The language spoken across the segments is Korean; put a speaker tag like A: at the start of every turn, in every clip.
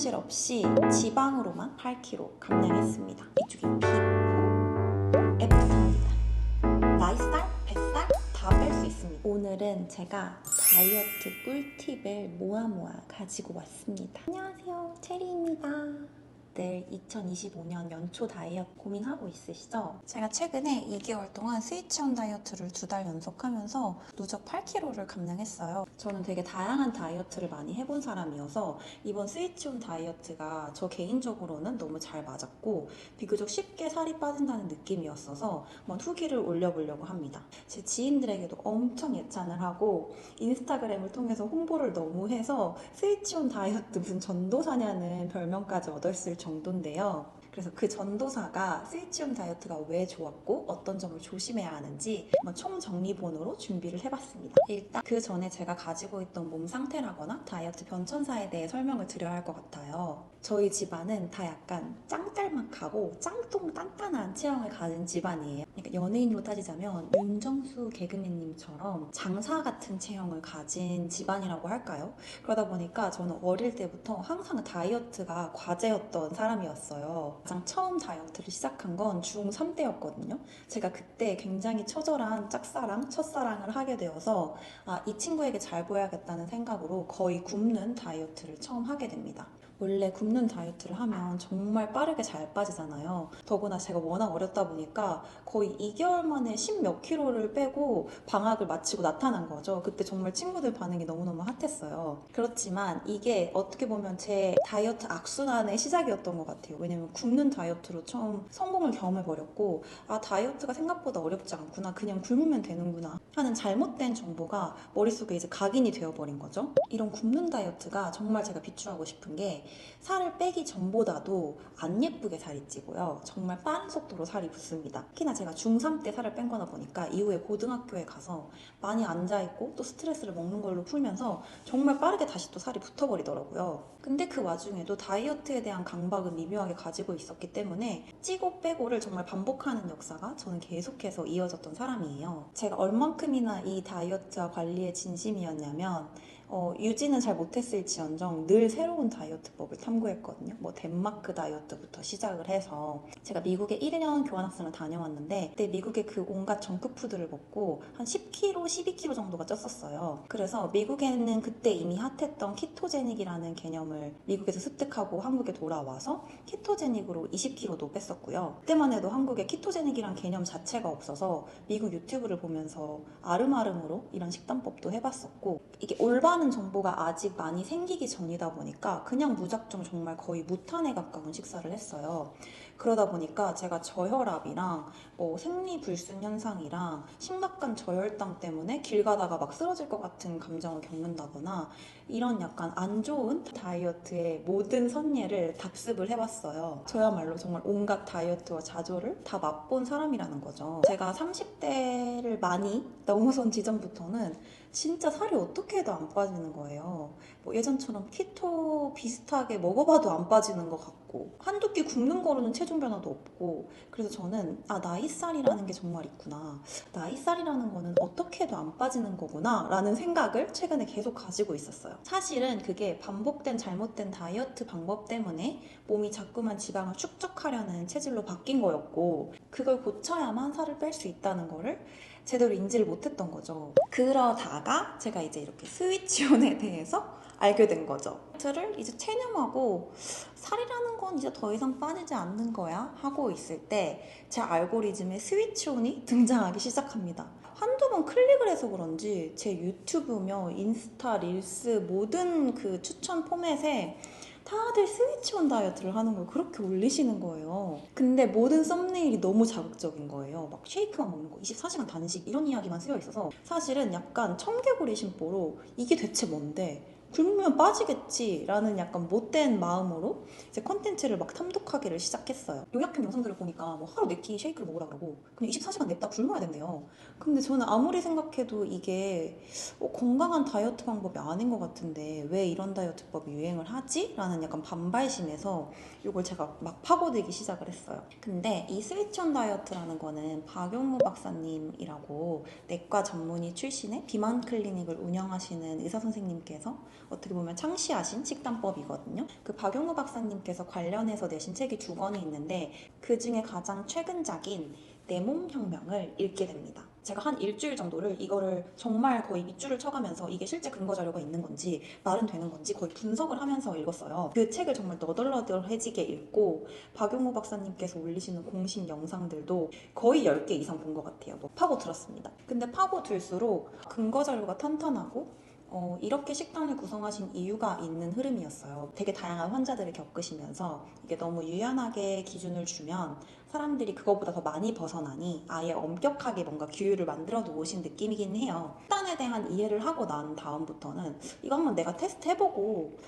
A: 영양실 없이 지방으로만 8kg 감량했습니다. 이쪽이 비포, 애프터입니다. 나이살, 뱃살 다 뺄 수 있습니다. 오늘은 제가 다이어트 꿀팁을 모아 가지고 왔습니다. 안녕하세요, 체리입니다. 늘 2025년 연초 다이어트 고민하고 있으시죠? 제가 최근에 2개월 동안 스위치온 다이어트를 2달 연속 하면서 누적 8kg를 감량했어요. 저는 되게 다양한 다이어트를 많이 해본 사람이어서 이번 스위치온 다이어트가 저 개인적으로는 너무 잘 맞았고 비교적 쉽게 살이 빠진다는 느낌이었어서 한번 후기를 올려보려고 합니다. 제 지인들에게도 엄청 예찬을 하고 인스타그램을 통해서 홍보를 너무 해서 스위치온 다이어트 무슨 전도사냐는 별명까지 얻었을 정도인데요. 그래서 그 전도사가 스위치온 다이어트가 왜 좋았고 어떤 점을 조심해야 하는지 한번 총정리본으로 준비를 해봤습니다. 일단 그 전에 제가 가지고 있던 몸 상태라거나 다이어트 변천사에 대해 설명을 드려야 할 것 같아요. 저희 집안은 다 약간 짱짤막하고 짱통 단단한 체형을 가진 집안이에요. 그러니까 연예인으로 따지자면 윤정수 개그맨님처럼 장사 같은 체형을 가진 집안이라고 할까요? 그러다 보니까 저는 어릴 때부터 항상 다이어트가 과제였던 사람이었어요. 가장 처음 다이어트를 시작한 건 중3 때였거든요. 제가 그때 굉장히 처절한 짝사랑, 첫사랑을 하게 되어서 이 친구에게 잘 보여야겠다는 생각으로 거의 굶는 다이어트를 처음 하게 됩니다. 원래 굶는 다이어트를 하면 정말 빠르게 잘 빠지잖아요. 더구나 제가 워낙 어렸다 보니까 거의 2개월 만에 10몇 킬로를 빼고 방학을 마치고 나타난 거죠. 그때 정말 친구들 반응이 너무너무 핫했어요. 그렇지만 이게 어떻게 보면 제 다이어트 악순환의 시작이었던 것 같아요. 왜냐면 굶는 다이어트로 처음 성공을 경험해버렸고 다이어트가 생각보다 어렵지 않구나, 그냥 굶으면 되는구나 하는 잘못된 정보가 머릿속에 이제 각인이 되어버린 거죠. 이런 굶는 다이어트가 정말 제가 비추하고 싶은 게 살을 빼기 전보다도 안 예쁘게 살이 찌고요. 정말 빠른 속도로 살이 붙습니다. 특히나 제가 중3 때 살을 뺀 거다 보니까 이후에 고등학교에 가서 많이 앉아있고 또 스트레스를 먹는 걸로 풀면서 정말 빠르게 다시 또 살이 붙어버리더라고요. 근데 그 와중에도 다이어트에 대한 강박은 미묘하게 가지고 있었기 때문에 찌고 빼고를 정말 반복하는 역사가 저는 계속해서 이어졌던 사람이에요. 제가 얼만큼이나 이 다이어트와 관리에 진심이었냐면 유지는 잘 못했을지언정 늘 새로운 다이어트법을 탐구했거든요. 뭐 덴마크 다이어트부터 시작을 해서 제가 미국에 1년 교환학생을 다녀왔는데 그때 미국의 그 온갖 정크푸드를 먹고 한 10kg, 12kg 정도가 쪘었어요. 그래서 미국에는 그때 이미 핫했던 키토제닉이라는 개념을 미국에서 습득하고 한국에 돌아와서 키토제닉으로 20kg도 뺐었고요. 그때만 해도 한국에 키토제닉이란 개념 자체가 없어서 미국 유튜브를 보면서 아름아름으로 이런 식단법도 해봤었고, 이게 올바른 정보가 아직 많이 생기기 전이다 보니까 그냥 무작정 정말 거의 무탄에 가까운 식사를 했어요. 그러다 보니까 제가 저혈압이랑 생리불순 현상이랑 심각한 저혈당 때문에 길 가다가 막 쓰러질 것 같은 감정을 겪는다거나 이런 약간 안 좋은 다이어트의 모든 선례를 답습을 해봤어요. 저야말로 정말 온갖 다이어트와 자조를 다 맛본 사람이라는 거죠. 제가 30대를 많이 넘어선 지점부터는 진짜 살이 어떻게 해도 안 빠지는 거예요. 예전처럼 키토 비슷하게 먹어봐도 안 빠지는 것 같고 한두 끼 굶는 거로는 체중 변화도 없고, 그래서 저는 나이살이라는 게 정말 있구나, 나이살이라는 거는 어떻게 해도 안 빠지는 거구나 라는 생각을 최근에 계속 가지고 있었어요. 사실은 그게 반복된 잘못된 다이어트 방법 때문에 몸이 자꾸만 지방을 축적하려는 체질로 바뀐 거였고, 그걸 고쳐야만 살을 뺄 수 있다는 거를 제대로 인지를 못했던 거죠. 그러다가 제가 이제 이렇게 스위치온에 대해서 알게 된 거죠. 다이어트를 이제 체념하고 살이라는 건 이제 더 이상 빠지지 않는 거야 하고 있을 때 제 알고리즘에 스위치온이 등장하기 시작합니다. 한두 번 클릭을 해서 그런지 제 유튜브며 인스타, 릴스 모든 그 추천 포맷에 다들 스위치온 다이어트를 하는 걸 그렇게 올리시는 거예요. 근데 모든 썸네일이 너무 자극적인 거예요. 막 쉐이크만 먹는 거, 24시간 단식 이런 이야기만 쓰여 있어서 사실은 약간 청개구리 심보로 이게 대체 뭔데? 굶으면 빠지겠지라는 약간 못된 마음으로 이제 컨텐츠를 막 탐독하기를 시작했어요. 요약형 영상들을 보니까 뭐 하루 4끼 쉐이크를 먹으라 그러고 그냥 24시간 냅다 굶어야 된대요. 근데 저는 아무리 생각해도 이게 건강한 다이어트 방법이 아닌 것 같은데 왜 이런 다이어트법이 유행을 하지? 라는 약간 반발심에서 이걸 제가 막 파고들기 시작을 했어요. 근데 이 스위치온 다이어트라는 거는 박용무 박사님이라고 내과 전문의 출신의 비만 클리닉을 운영하시는 의사 선생님께서 어떻게 보면 창시하신 식단법이거든요. 그 박용우 박사님께서 관련해서 내신 책이 2권이 있는데 그 중에 가장 최근작인 내 몸 혁명을 읽게 됩니다. 제가 한 일주일 정도를 이거를 정말 거의 밑줄을 쳐가면서 이게 실제 근거 자료가 있는 건지 말은 되는 건지 거의 분석을 하면서 읽었어요. 그 책을 정말 너덜너덜해지게 읽고 박용호 박사님께서 올리시는 공식 영상들도 거의 10개 이상 본 것 같아요. 파고 들었습니다. 근데 파고 들수록 근거 자료가 탄탄하고 이렇게 식단을 구성하신 이유가 있는 흐름이었어요. 되게 다양한 환자들을 겪으시면서 이게 너무 유연하게 기준을 주면 사람들이 그것보다 더 많이 벗어나니 아예 엄격하게 뭔가 규율을 만들어 놓으신 느낌이긴 해요. 식단에 대한 이해를 하고 난 다음부터는 이거 한번 내가 테스트 해보고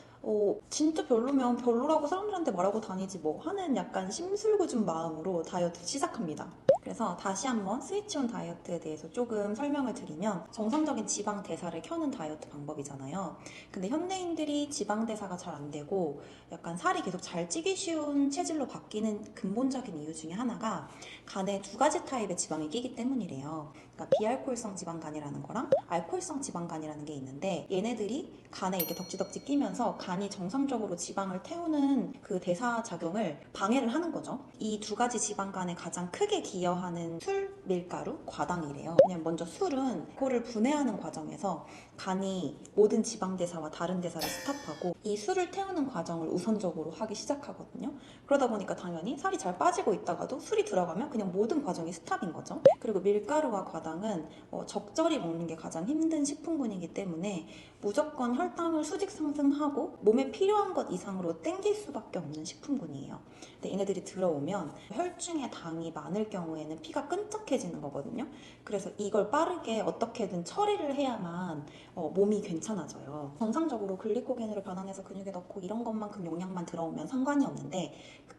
A: 진짜 별로면 별로라고 사람들한테 말하고 다니지 뭐 하는 약간 심술궂은 마음으로 다이어트 시작합니다. 그래서 다시 한번 스위치온 다이어트에 대해서 조금 설명을 드리면 정상적인 지방 대사를 켜는 다이어트 방법이잖아요. 근데 현대인들이 지방 대사가 잘 안 되고 약간 살이 계속 잘 찌기 쉬운 체질로 바뀌는 근본적인 이유 중에 하나가 간에 2가지 타입의 지방이 끼기 때문이래요. 그러니까 비알코올성 지방간이라는 거랑 알코올성 지방간이라는 게 있는데 얘네들이 간에 이렇게 덕지덕지 끼면서 간이 정상적으로 지방을 태우는 그 대사 작용을 방해를 하는 거죠. 이 2가지 지방간에 가장 크게 기여하는 술, 밀가루, 과당이래요. 왜냐면 먼저 술은 코를 분해하는 과정에서 간이 모든 지방 대사와 다른 대사를 스탑하고 이 술을 태우는 과정을 우선적으로 하기 시작하거든요. 그러다 보니까 당연히 살이 잘 빠지고 있다가도 술이 들어가면 그냥 모든 과정이 스탑인 거죠. 그리고 밀가루와 과당은 적절히 먹는 게 가장 힘든 식품군이기 때문에 무조건 혈당을 수직 상승하고 몸에 필요한 것 이상으로 땡길 수밖에 없는 식품군이에요. 근데 얘네들이 들어오면 혈중에 당이 많을 경우에는 피가 끈적해지는 거거든요. 그래서 이걸 빠르게 어떻게든 처리를 해야만 몸이 괜찮아져요. 정상적으로 글리코겐으로 변환해서 근육에 넣고 이런 것만큼 용량만 들어오면 상관이 없는데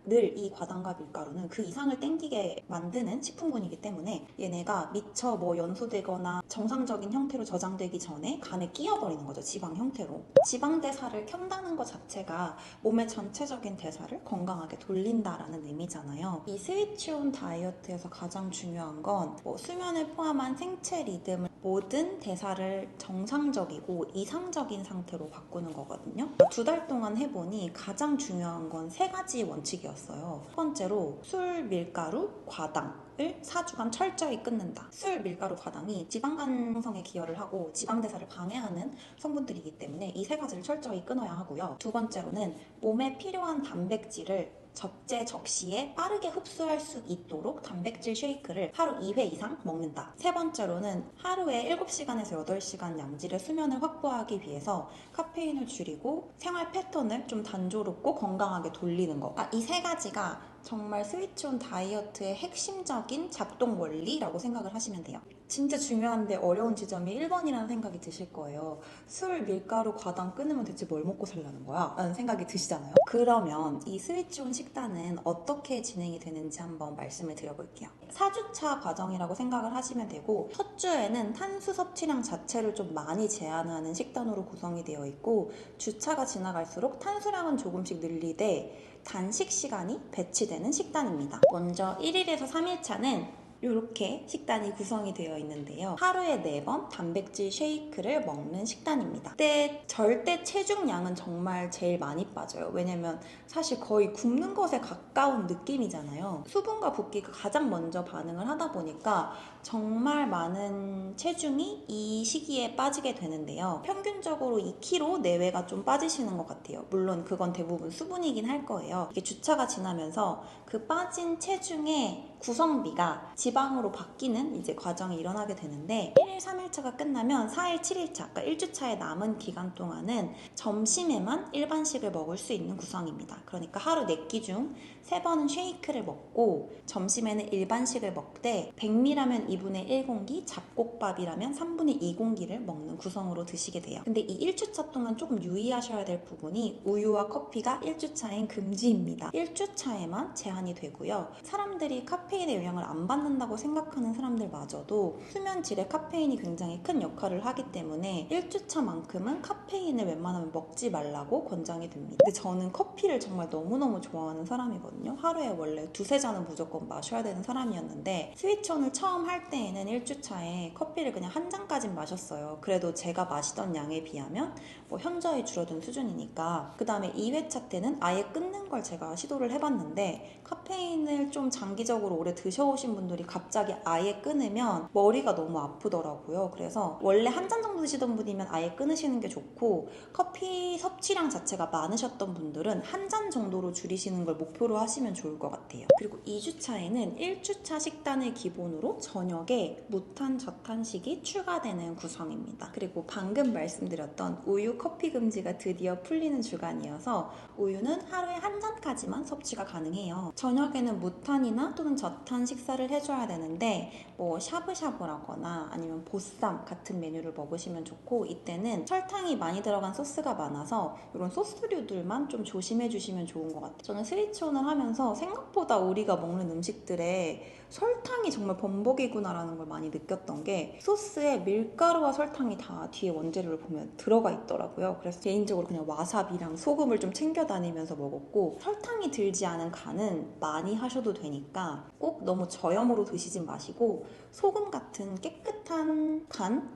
A: 늘 이 과당과 밀가루는 그 이상을 땡기게 만드는 식품군이기 때문에 얘네가 미처 연소되거나 정상적인 형태로 저장되기 전에 간에 끼어버리는 거죠. 지방 형태로. 지방 대사를 켠다는 것 자체가 몸의 전체적인 대사를 건강하게 돌린다라는 의미잖아요. 이 스위치온 다이어트에서 가장 중요한 건 수면을 포함한 생체 리듬을 모든 대사를 정상적이고 이상적인 상태로 바꾸는 거거든요. 2달 동안 해보니 가장 중요한 건 3가지 원칙이었어요. 첫 번째로 술, 밀가루, 과당을 4주간 철저히 끊는다. 술, 밀가루, 과당이 지방간 형성에 기여를 하고 지방대사를 방해하는 성분들이기 때문에 이 3가지를 철저히 끊어야 하고요. 2번째로는 몸에 필요한 단백질을 적재적시에 빠르게 흡수할 수 있도록 단백질 쉐이크를 하루 2회 이상 먹는다. 3번째로는 하루에 7시간에서 8시간 양질의 수면을 확보하기 위해서 카페인을 줄이고 생활 패턴을 좀 단조롭고 건강하게 돌리는 거. 이 3가지가 정말 스위치온 다이어트의 핵심적인 작동 원리라고 생각을 하시면 돼요. 진짜 중요한데 어려운 지점이 1번이라는 생각이 드실 거예요. 술, 밀가루, 과당 끊으면 대체 뭘 먹고 살라는 거야? 라는 생각이 드시잖아요. 그러면 이 스위치온 식단은 어떻게 진행이 되는지 한번 말씀을 드려볼게요. 4주차 과정이라고 생각을 하시면 되고 첫 주에는 탄수 섭취량 자체를 좀 많이 제한하는 식단으로 구성이 되어 있고 주차가 지나갈수록 탄수량은 조금씩 늘리되 단식 시간이 배치되는 식단입니다. 먼저 1일에서 3일차는 이렇게 식단이 구성이 되어 있는데요. 하루에 4번 단백질 쉐이크를 먹는 식단입니다. 그때 절대 체중량은 정말 제일 많이 빠져요. 왜냐면 사실 거의 굶는 것에 가까운 느낌이잖아요. 수분과 붓기가 가장 먼저 반응을 하다 보니까 정말 많은 체중이 이 시기에 빠지게 되는데요. 평균적으로 2kg 내외가 좀 빠지시는 것 같아요. 물론 그건 대부분 수분이긴 할 거예요. 이게 주차가 지나면서 그 빠진 체중의 구성비가 지방으로 바뀌는 이제 과정이 일어나게 되는데 1일, 3일차가 끝나면 4일, 7일차, 그러니까 1주차의 남은 기간 동안은 점심에만 일반식을 먹을 수 있는 구성입니다. 그러니까 하루 4끼 중 3번은 쉐이크를 먹고 점심에는 일반식을 먹되 백미라면 2분의 1공기, 잡곡밥이라면 3분의 2공기를 먹는 구성으로 드시게 돼요. 근데 이 1주차 동안 조금 유의하셔야 될 부분이 우유와 커피가 1주차엔 금지입니다. 1주차에만 제한이 되고요. 사람들이 카페인의 영향을 안 받는다고 생각하는 사람들마저도 수면 질에 카페인이 굉장히 큰 역할을 하기 때문에 1주차만큼은 카페인을 웬만하면 먹지 말라고 권장이 됩니다. 근데 저는 커피를 정말 너무너무 좋아하는 사람이거든요. 하루에 원래 2-3잔은 무조건 마셔야 되는 사람이었는데 스위치온을 처음 할 시작할 때에는 1주차에 커피를 그냥 한 잔까진 마셨어요. 그래도 제가 마시던 양에 비하면 뭐 현저히 줄어든 수준이니까. 그 다음에 2회차 때는 아예 끊는 걸 제가 시도를 해봤는데, 카페인을 좀 장기적으로 오래 드셔오신 분들이 갑자기 아예 끊으면 머리가 너무 아프더라고요. 그래서 원래 한 잔 정도 드시던 분이면 아예 끊으시는 게 좋고, 커피 섭취량 자체가 많으셨던 분들은 한 잔 정도로 줄이시는 걸 목표로 하시면 좋을 것 같아요. 그리고 2주차에는 1주차 식단을 기본으로 저녁에 무탄 저탄식이 추가되는 구성입니다. 그리고 방금 말씀드렸던 우유 커피 금지가 드디어 풀리는 주간이어서 우유는 하루에 한 잔까지만 섭취가 가능해요. 저녁에는 무탄이나 또는 저탄 식사를 해줘야 되는데, 뭐 샤브샤브라거나 아니면 보쌈 같은 메뉴를 먹으시면 좋고, 이때는 설탕이 많이 들어간 소스가 많아서 이런 소스류들만 좀 조심해 주시면 좋은 것 같아요. 저는 스위치온을 하면서 생각보다 우리가 먹는 음식들에 설탕이 정말 범벅이구나라는 걸 많이 느꼈던 게, 소스에 밀가루와 설탕이 다 뒤에 원재료를 보면 들어가 있더라고요. 그래서 개인적으로 그냥 와사비랑 소금을 좀 챙겨 다니면서 먹었고, 설탕이 들지 않은 간은 많이 하셔도 되니까 꼭 너무 저염으로 드시진 마시고, 소금 같은 깨끗한 간,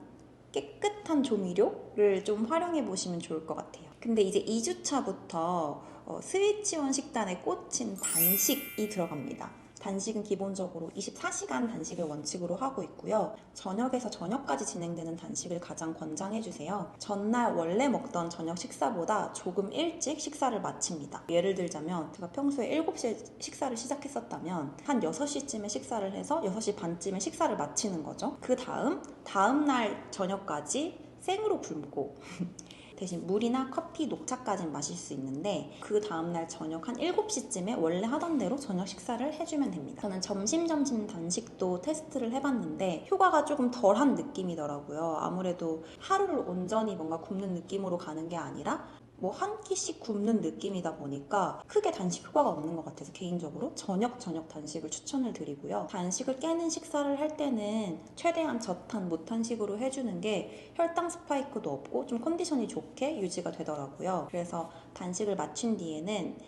A: 깨끗한 조미료를 좀 활용해 보시면 좋을 것 같아요. 근데 이제 2주차부터 스위치온 식단에 꽂힌 단식이 들어갑니다. 단식은 기본적으로 24시간 단식을 원칙으로 하고 있고요. 저녁에서 저녁까지 진행되는 단식을 가장 권장해주세요. 전날 원래 먹던 저녁 식사보다 조금 일찍 식사를 마칩니다. 예를 들자면 제가 평소에 7시에 식사를 시작했었다면 한 6시쯤에 식사를 해서 6시 반쯤에 식사를 마치는 거죠. 그 다음날 저녁까지 생으로 굶고 대신 물이나 커피, 녹차까지는 마실 수 있는데, 그 다음날 저녁 한 7시쯤에 원래 하던 대로 저녁 식사를 해주면 됩니다. 저는 점심 단식도 테스트를 해봤는데 효과가 조금 덜한 느낌이더라고요. 아무래도 하루를 온전히 뭔가 굶는 느낌으로 가는 게 아니라 뭐 한 끼씩 굶는 느낌이다 보니까 크게 단식 효과가 없는 것 같아서 개인적으로 저녁 단식을 추천을 드리고요. 단식을 깨는 식사를 할 때는 최대한 저탄, 무탄식으로 해주는 게 혈당 스파이크도 없고 좀 컨디션이 좋게 유지가 되더라고요. 그래서 단식을 마친 뒤에는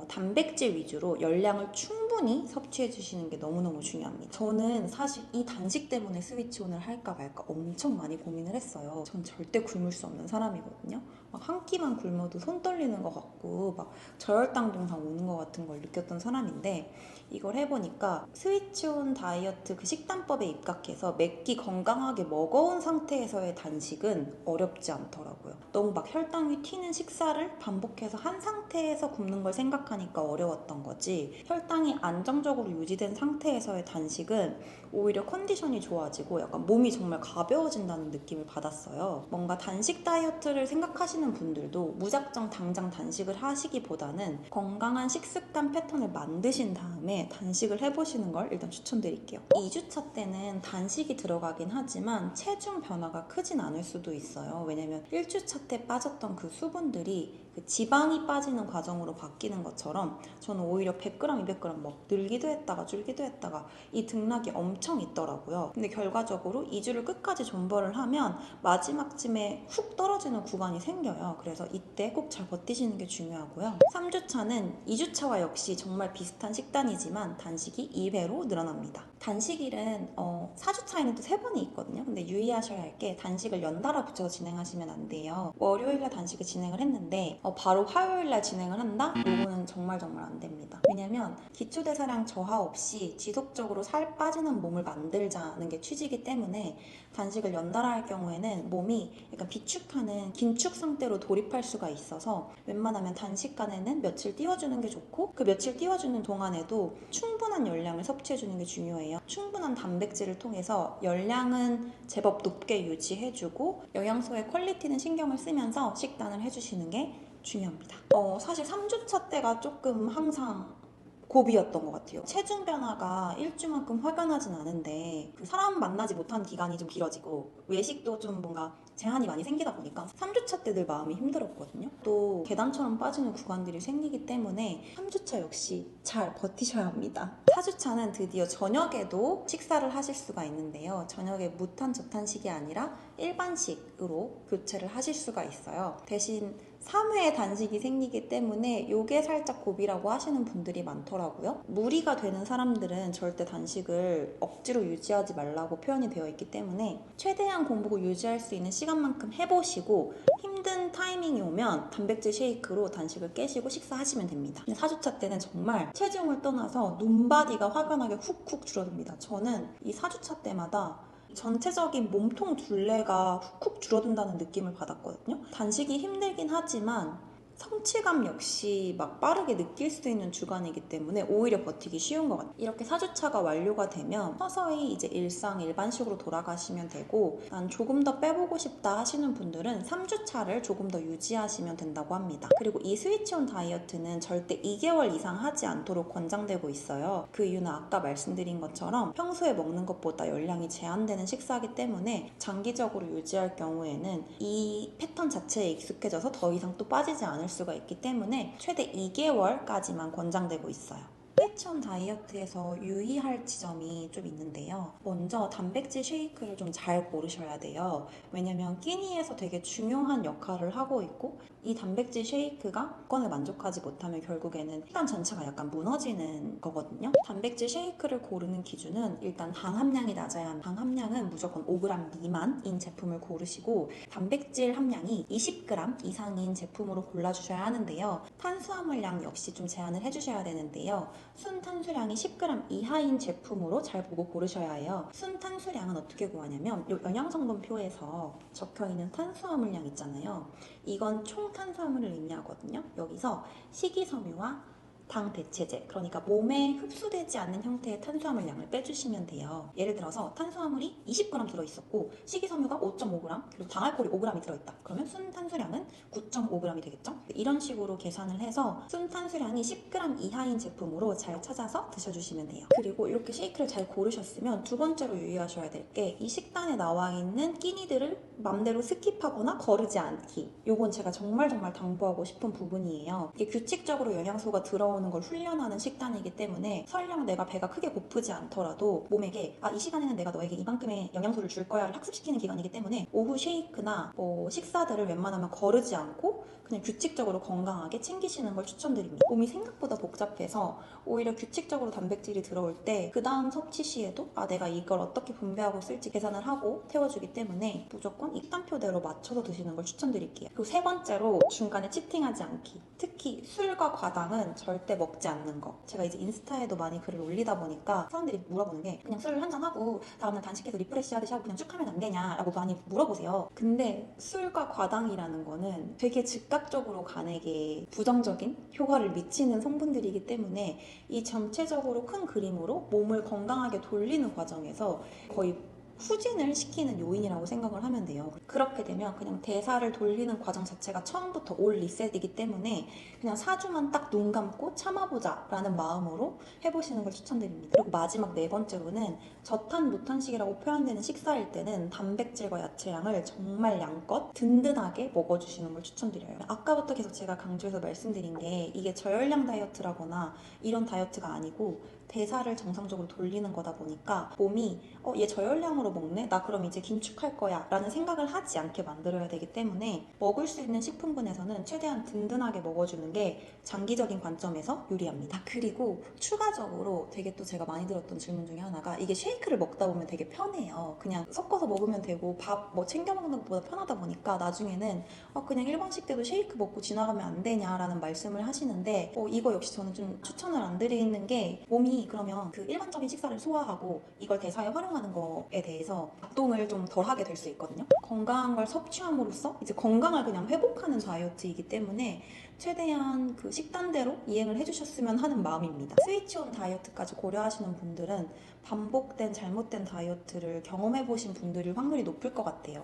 A: 단백질 위주로 열량을 충분히 섭취해 주시는 게 너무너무 중요합니다. 저는 사실 이 단식 때문에 스위치온을 할까 말까 엄청 많이 고민을 했어요. 전 절대 굶을 수 없는 사람이거든요. 막 한 끼만 굶어도 손 떨리는 것 같고 막 저혈당 증상 오는 것 같은 걸 느꼈던 사람인데, 이걸 해보니까 스위치온 다이어트 그 식단법에 입각해서 몇 끼 건강하게 먹어온 상태에서의 단식은 어렵지 않더라고요. 너무 막 혈당이 튀는 식사를 반복해서 한 상태에서 굶는 걸 생각하니까 어려웠던 거지, 혈당이 안정적으로 유지된 상태에서의 단식은 오히려 컨디션이 좋아지고 약간 몸이 정말 가벼워진다는 느낌을 받았어요. 뭔가 단식 다이어트를 생각하시는 분들도 무작정 당장 단식을 하시기보다는 건강한 식습관 패턴을 만드신 다음에 단식을 해보시는 걸 일단 추천드릴게요. 2주차 때는 단식이 들어가긴 하지만 체중 변화가 크진 않을 수도 있어요. 왜냐면 1주차 때 빠졌던 그 수분들이 그 지방이 빠지는 과정으로 바뀌는 것처럼 저는 오히려 100g, 200g 막 늘기도 했다가 줄기도 했다가 이 등락이 엄청 있더라고요. 근데 결과적으로 2주를 끝까지 존버를 하면 마지막쯤에 훅 떨어지는 구간이 생겨요. 그래서 이때 꼭 잘 버티시는 게 중요하고요. 3주차는 2주차와 역시 정말 비슷한 식단이지만 단식이 2배로 늘어납니다. 단식일은 4주차에는 또 3번이 있거든요. 근데 유의하셔야 할 게 단식을 연달아 붙여서 진행하시면 안 돼요. 월요일날 단식을 진행을 했는데 바로 화요일날 진행을 한다? 이거는 정말 안 됩니다. 왜냐면 기초대사량 저하 없이 지속적으로 살 빠지는 몸을 만들자는 게 취지이기 때문에 단식을 연달아 할 경우에는 몸이 약간 비축하는 긴축 상태로 돌입할 수가 있어서 웬만하면 단식간에는 며칠 띄워주는 게 좋고, 그 며칠 띄워주는 동안에도 충분한 열량을 섭취해주는 게 중요해요. 충분한 단백질을 통해서 열량은 제법 높게 유지해주고 영양소의 퀄리티는 신경을 쓰면서 식단을 해주시는 게 중요합니다. 사실 3주차 때가 조금 항상 고비였던 것 같아요. 체중 변화가 1주만큼 확연하진 않은데 그 사람 만나지 못한 기간이 좀 길어지고 외식도 좀 뭔가 제한이 많이 생기다 보니까 3주차 때 늘 마음이 힘들었거든요. 또 계단처럼 빠지는 구간들이 생기기 때문에 3주차 역시 잘 버티셔야 합니다. 4주차는 드디어 저녁에도 식사를 하실 수가 있는데요. 저녁에 무탄 저탄식이 아니라 일반식으로 교체를 하실 수가 있어요. 대신 3회 단식이 생기기 때문에 이게 살짝 고비라고 하시는 분들이 많더라고요. 무리가 되는 사람들은 절대 단식을 억지로 유지하지 말라고 표현이 되어 있기 때문에 최대한 공복을 유지할 수 있는 시간만큼 해보시고 힘든 타이밍이 오면 단백질 쉐이크로 단식을 깨시고 식사하시면 됩니다. 근데 4주차 때는 정말 체중을 떠나서 눈바디가 화끈하게 훅훅 줄어듭니다. 저는 이 4주차 때마다 전체적인 몸통 둘레가 훅훅 줄어든다는 느낌을 받았거든요. 단식이 힘들긴 하지만 성취감 역시 막 빠르게 느낄 수 있는 주간이기 때문에 오히려 버티기 쉬운 것 같아요. 이렇게 4주차가 완료가 되면 서서히 이제 일반식으로 돌아가시면 되고, 난 조금 더 빼보고 싶다 하시는 분들은 3주차를 조금 더 유지하시면 된다고 합니다. 그리고 이 스위치온 다이어트는 절대 2개월 이상 하지 않도록 권장되고 있어요. 그 이유는 아까 말씀드린 것처럼 평소에 먹는 것보다 열량이 제한되는 식사이기 때문에 장기적으로 유지할 경우에는 이 패턴 자체에 익숙해져서 더 이상 또 빠지지 않을 수가 있기 때문에 최대 2개월까지만 권장되고 있어요. 스위치온 다이어트에서 유의할 지점이 좀 있는데요. 먼저 단백질 쉐이크를 좀 잘 고르셔야 돼요. 왜냐면 끼니에서 되게 중요한 역할을 하고 있고, 이 단백질 쉐이크가 조건을 만족하지 못하면 결국에는 식단 전체가 약간 무너지는 거거든요. 단백질 쉐이크를 고르는 기준은 일단 당 함량이 낮아야 합니다. 당 함량은 무조건 5g 미만인 제품을 고르시고, 단백질 함량이 20g 이상인 제품으로 골라주셔야 하는데요. 탄수화물량 역시 좀 제한을 해주셔야 되는데요. 순탄수량이 10g 이하인 제품으로 잘 보고 고르셔야 해요. 순탄수량은 어떻게 구하냐면 이 영양성분표에서 적혀있는 탄수화물량 있잖아요. 이건 총 탄수화물을 의미하거든요. 여기서 식이섬유와 당 대체제, 그러니까 몸에 흡수되지 않는 형태의 탄수화물량을 빼주시면 돼요. 예를 들어서 탄수화물이 20g 들어있었고 식이섬유가 5.5g, 그리고 당알코올이 5g이 들어있다. 그러면 순탄수량은 9.5g이 되겠죠? 이런 식으로 계산을 해서 순탄수량이 10g 이하인 제품으로 잘 찾아서 드셔주시면 돼요. 그리고 이렇게 쉐이크를 잘 고르셨으면 두 번째로 유의하셔야 될 게, 이 식단에 나와 있는 끼니들을 맘대로 스킵하거나 거르지 않기. 요건 제가 정말 당부하고 싶은 부분이에요. 이게 규칙적으로 영양소가 들어오는 걸 훈련하는 식단이기 때문에 설령 내가 배가 크게 고프지 않더라도 몸에게 이 시간에는 내가 너에게 이만큼의 영양소를 줄 거야를 학습시키는 기간이기 때문에 오후 쉐이크나 식사들을 웬만하면 거르지 않고 그냥 규칙적으로 건강하게 챙기시는 걸 추천드립니다. 몸이 생각보다 복잡해서 오히려 규칙적으로 단백질이 들어올 때 그 다음 섭취 시에도 내가 이걸 어떻게 분배하고 쓸지 계산을 하고 태워주기 때문에 무조건 식단표대로 맞춰서 드시는 걸 추천드릴게요. 그리고 세 번째로 중간에 치팅하지 않기. 특히 술과 과당은 절대 먹지 않는 거. 제가 이제 인스타에도 많이 글을 올리다 보니까 사람들이 물어보는 게, 그냥 술 한잔 하고 다음날 단식해서 리프레시 하듯이 하고 그냥 쭉 하면 안 되냐 라고 많이 물어보세요. 근데 술과 과당이라는 거는 되게 즉각적으로 간에게 부정적인 효과를 미치는 성분들이기 때문에 이 전체적으로 큰 그림으로 몸을 건강하게 돌리는 과정에서 거의 후진을 시키는 요인이라고 생각을 하면 돼요. 그렇게 되면 그냥 대사를 돌리는 과정 자체가 처음부터 올 리셋이기 때문에 그냥 4주만 딱 눈 감고 참아보자 라는 마음으로 해보시는 걸 추천드립니다. 그리고 마지막 네 번째로는 저탄 무탄식이라고 표현되는 식사일 때는 단백질과 야채량을 정말 양껏 든든하게 먹어주시는 걸 추천드려요. 아까부터 계속 제가 강조해서 말씀드린 게, 이게 저열량 다이어트라거나 이런 다이어트가 아니고 대사를 정상적으로 돌리는 거다 보니까 몸이 얘 저열량으로 먹네? 나 그럼 이제 긴축할 거야 라는 생각을 하지 않게 만들어야 되기 때문에 먹을 수 있는 식품군에서는 최대한 든든하게 먹어주는 게 장기적인 관점에서 유리합니다. 그리고 추가적으로 되게 또 제가 많이 들었던 질문 중에 하나가, 이게 쉐이크를 먹다 보면 되게 편해요. 그냥 섞어서 먹으면 되고 밥 챙겨 먹는 것보다 편하다 보니까 나중에는 그냥 일반식 때도 쉐이크 먹고 지나가면 안 되냐라는 말씀을 하시는데, 이거 역시 저는 좀 추천을 안 드리는 게, 몸이 그러면 그 일반적인 식사를 소화하고 이걸 대사에 활용하는 거에 대해서 작동을 좀 덜 하게 될 수 있거든요. 건강한 걸 섭취함으로써 이제 건강을 그냥 회복하는 다이어트이기 때문에 최대한 그 식단대로 이행을 해주셨으면 하는 마음입니다. 스위치온 다이어트까지 고려하시는 분들은 반복된 잘못된 다이어트를 경험해보신 분들일 확률이 높을 것 같아요.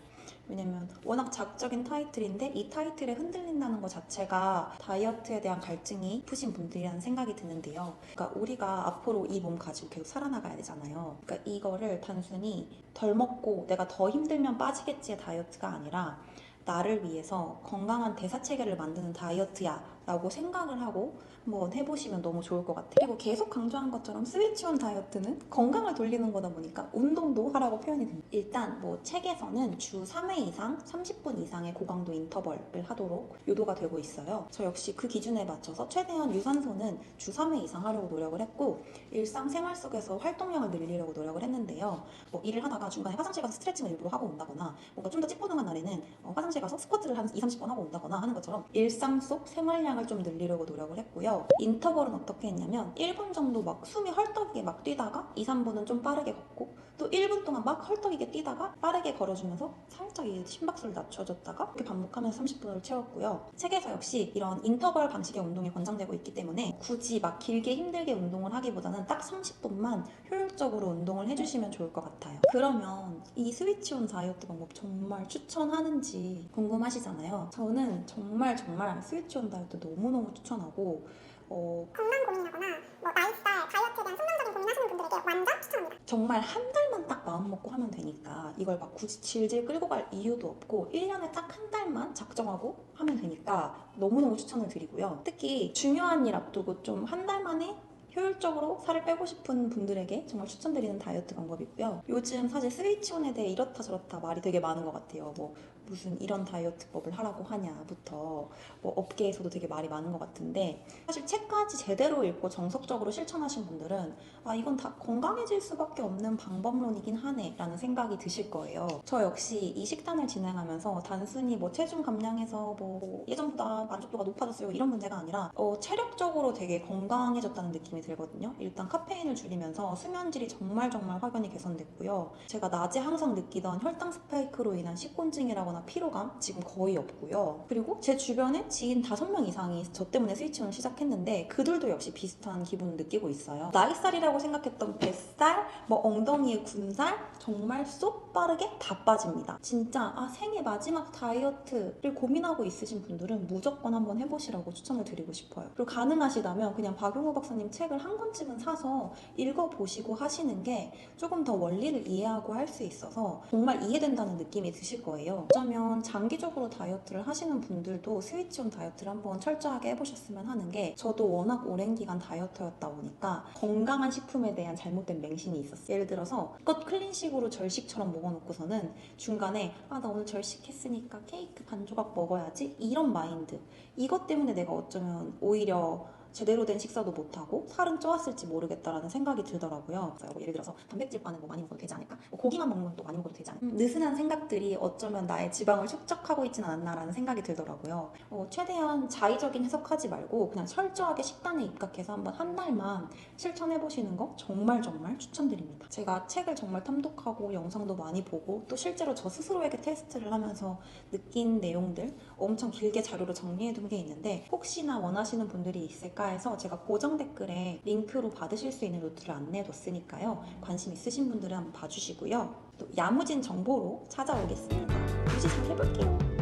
A: 왜냐면 워낙 자극적인 타이틀인데 이 타이틀에 흔들린다는 것 자체가 다이어트에 대한 갈증이 크신 분들이라는 생각이 드는데요. 그러니까 우리가 앞으로 이 몸 가지고 계속 살아나가야 되잖아요. 그러니까 이거를 단순히 덜 먹고 내가 더 힘들면 빠지겠지의 다이어트가 아니라, 나를 위해서 건강한 대사체계를 만드는 다이어트야 라고 생각을 하고 한번 해보시면 너무 좋을 것 같아요. 그리고 계속 강조한 것처럼 스위치온 다이어트는 건강을 돌리는 거다 보니까 운동도 하라고 표현이 됩니다. 일단 뭐 책에서는 주 3회 이상 30분 이상의 고강도 인터벌을 하도록 유도가 되고 있어요. 저 역시 그 기준에 맞춰서 최대한 유산소는 주 3회 이상 하려고 노력을 했고, 일상생활 속에서 활동량을 늘리려고 노력을 했는데요. 뭐 일을 하다가 중간에 화장실 가서 스트레칭을 일부러 하고 온다거나, 뭔가 좀 더 찌뿌둥한 날에는 화장실 가서 스쿼트를 한 2, 30번 하고 온다거나 하는 것처럼 일상 속 생활량을 좀 늘리려고 노력을 했고요. 인터벌은 어떻게 했냐면 1분 정도 막 숨이 헐떡이게 막 뛰다가 2, 3분은 좀 빠르게 걷고, 또 1분 동안 막 헐떡이게 뛰다가 빠르게 걸어주면서 살짝 이 심박수를 낮춰줬다가 이렇게 반복하면서 30분을 채웠고요. 책에서 역시 이런 인터벌 방식의 운동이 권장되고 있기 때문에 굳이 막 길게 힘들게 운동을 하기보다는 딱 30분만 효율적으로 운동을 해주시면 좋을 것 같아요. 그러면 이 스위치온 다이어트 방법 정말 추천하는지 궁금하시잖아요. 저는 정말 스위치온 다이어트 너무너무 추천하고,
B: 건강 고민이라거나 뭐 나이스타일, 다이어트에 대한 성장적인 고민하시는 분들에게 완전 추천합니다.
A: 정말 한 달만 딱 마음 먹고 하면 되니까 이걸 막 굳이 질질 끌고 갈 이유도 없고 1년에 딱 한 달만 작정하고 하면 되니까 너무너무 추천을 드리고요. 특히 중요한 일 앞두고 좀 한 달 만에 효율적으로 살을 빼고 싶은 분들에게 정말 추천드리는 다이어트 방법이고요. 요즘 사실 스위치온에 대해 이렇다 저렇다 말이 되게 많은 것 같아요. 뭐 무슨 이런 다이어트법을 하라고 하냐부터 뭐 업계에서도 되게 말이 많은 것 같은데, 사실 책까지 제대로 읽고 정석적으로 실천하신 분들은 아, 이건 다 건강해질 수밖에 없는 방법론이긴 하네 라는 생각이 드실 거예요. 저 역시 이 식단을 진행하면서 단순히 뭐 체중 감량해서 뭐 예전보다 만족도가 높아졌어요 이런 문제가 아니라 체력적으로 되게 건강해졌다는 느낌이 들거든요. 일단 카페인을 줄이면서 수면질이 정말 확연히 개선됐고요. 제가 낮에 항상 느끼던 혈당 스파이크로 인한 식곤증이라거나 피로감 지금 거의 없고요. 그리고 제 주변에 지인 5명 이상이 저 때문에 스위칭을 시작했는데 그들도 역시 비슷한 기분을 느끼고 있어요. 나이살이라고 생각했던 뱃살, 뭐 엉덩이의 군살 정말 쏙 빠르게 다 빠집니다. 진짜 생애 마지막 다이어트를 고민하고 있으신 분들은 무조건 한번 해보시라고 추천을 드리고 싶어요. 그리고 가능하시다면 그냥 박용호 박사님 책을 한 권쯤은 사서 읽어보시고 하시는 게 조금 더 원리를 이해하고 할 수 있어서 정말 이해된다는 느낌이 드실 거예요. 어쩌면 장기적으로 다이어트를 하시는 분들도 스위치온 다이어트를 한번 철저하게 해보셨으면 하는 게, 저도 워낙 오랜 기간 다이어터였다 보니까 건강한 식품에 대한 잘못된 맹신이 있었어요. 예를 들어서 껏 클린식으로 절식처럼 먹어놓고서는 중간에 나 오늘 절식했으니까 케이크 반 조각 먹어야지 이런 마인드, 이것 때문에 내가 어쩌면 오히려 제대로 된 식사도 못하고 살은 쪄왔을지 모르겠다라는 생각이 들더라고요. 뭐 예를 들어서 단백질바는 뭐 많이 먹어도 되지 않을까? 뭐 고기만 먹으면 또 많이 먹어도 되지 않을까? 느슨한 생각들이 어쩌면 나의 지방을 축적하고 있진 않았나라는 생각이 들더라고요. 최대한 자의적인 해석하지 말고 그냥 철저하게 식단에 입각해서 한번 한 달만 실천해보시는 거 정말 추천드립니다. 제가 책을 정말 탐독하고 영상도 많이 보고 또 실제로 저 스스로에게 테스트를 하면서 느낀 내용들 엄청 길게 자료로 정리해둔 게 있는데, 혹시나 원하시는 분들이 있을까 해서 제가 고정 댓글에 링크로 받으실 수 있는 노트를 안내해뒀으니까요. 관심 있으신 분들은 한번 봐주시고요. 또 야무진 정보로 찾아오겠습니다. 유지 잘 해볼게요.